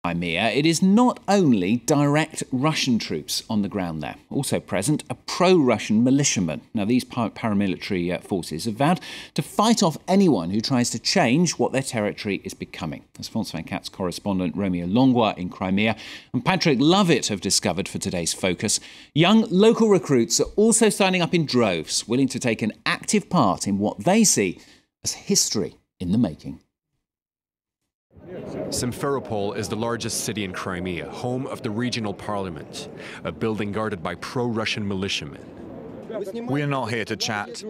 Crimea, it is not only direct Russian troops on the ground there. Also present are pro-Russian militiamen. Now, these paramilitary forces have vowed to fight off anyone who tries to change what their territory is becoming. As France 24's correspondent Roméo Langlois in Crimea and Patrick Lovett have discovered for today's focus, young local recruits are also signing up in droves, willing to take an active part in what they see as history in the making. Simferopol is the largest city in Crimea, home of the regional parliament, a building guarded by pro-Russian militiamen. We're not here to chat.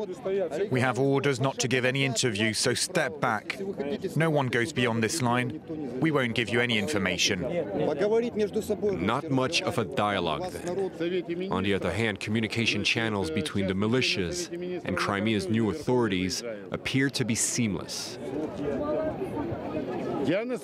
We have orders not to give any interviews, so step back. No one goes beyond this line. We won't give you any information. Not much of a dialogue then. On the other hand, communication channels between the militias and Crimea's new authorities appear to be seamless. Since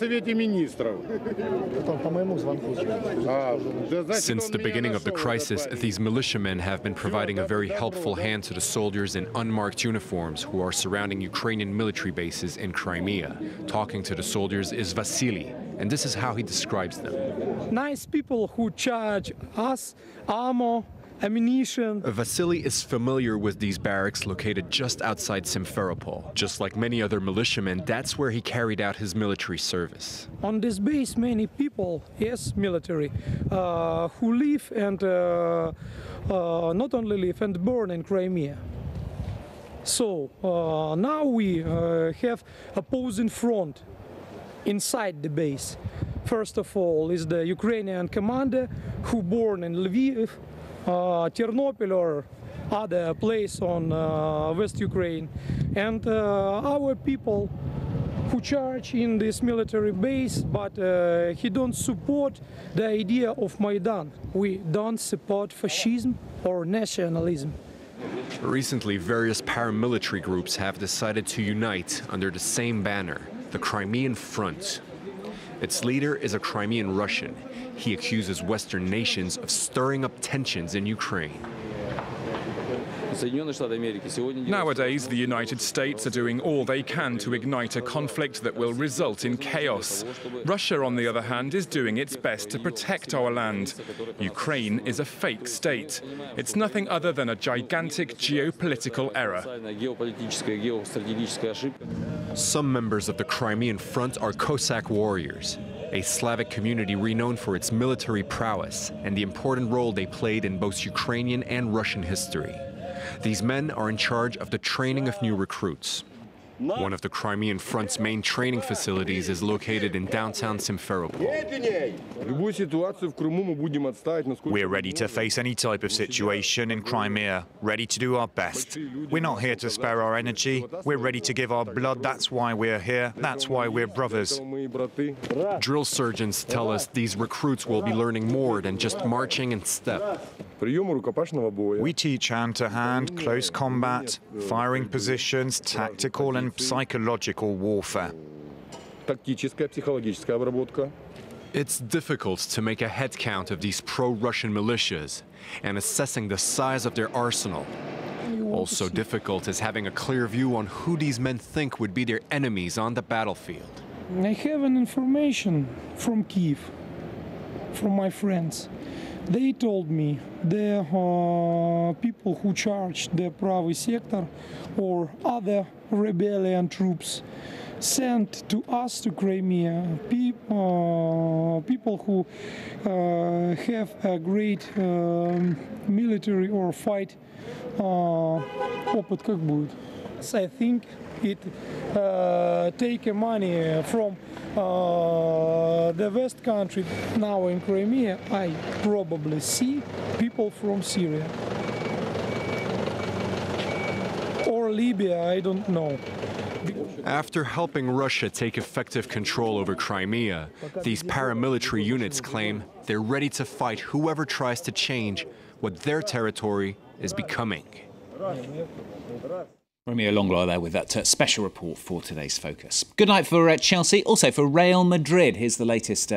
the beginning of the crisis, these militiamen have been providing a very helpful hand to the soldiers in unmarked uniforms who are surrounding Ukrainian military bases in Crimea. Talking to the soldiers is Vasily, and this is how he describes them. Nice people who charge us ammo, ammunition. Vasily is familiar with these barracks located just outside Simferopol. Just like many other militiamen, that's where he carried out his military service. On this base, many people, yes, military, who live and not only live and born in Crimea. So now we have opposing front inside the base. First of all is the Ukrainian commander who born in Lviv, Ternopil or other place on West Ukraine, and our people who charge in this military base, but he don't support the idea of Maidan. We don't support fascism or nationalism. Recently, various paramilitary groups have decided to unite under the same banner, the Crimean Front. Its leader is a Crimean Russian. He accuses Western nations of stirring up tensions in Ukraine. Nowadays, the United States are doing all they can to ignite a conflict that will result in chaos. Russia, on the other hand, is doing its best to protect our land. Ukraine is a fake state. It's nothing other than a gigantic geopolitical error. Some members of the Crimean Front are Cossack warriors, a Slavic community renowned for its military prowess and the important role they played in both Ukrainian and Russian history. These men are in charge of the training of new recruits. One of the Crimean Front's main training facilities is located in downtown Simferopol. We're ready to face any type of situation in Crimea, ready to do our best. We're not here to spare our energy. We're ready to give our blood. That's why we're here. That's why we're brothers. Drill surgeons tell us these recruits will be learning more than just marching in step. We teach hand-to-hand, close combat, firing positions, tactical and psychological warfare. It's difficult to make a head count of these pro-Russian militias and assessing the size of their arsenal. Also difficult is having a clear view on who these men think would be their enemies on the battlefield. I have an information from Kyiv, from my friends. They told me the people who charged the Pravy sector or other rebellion troops sent to us to Crimea people who have a great military or fight опыт как будет. I think it take money from the West country. Now in Crimea, I probably see people from Syria or Libya, I don't know. After helping Russia take effective control over Crimea, these paramilitary units claim they're ready to fight whoever tries to change what their territory is becoming. Roméo Langlois there with that special report for today's focus. Good night for Chelsea, also for Real Madrid. Here's the latest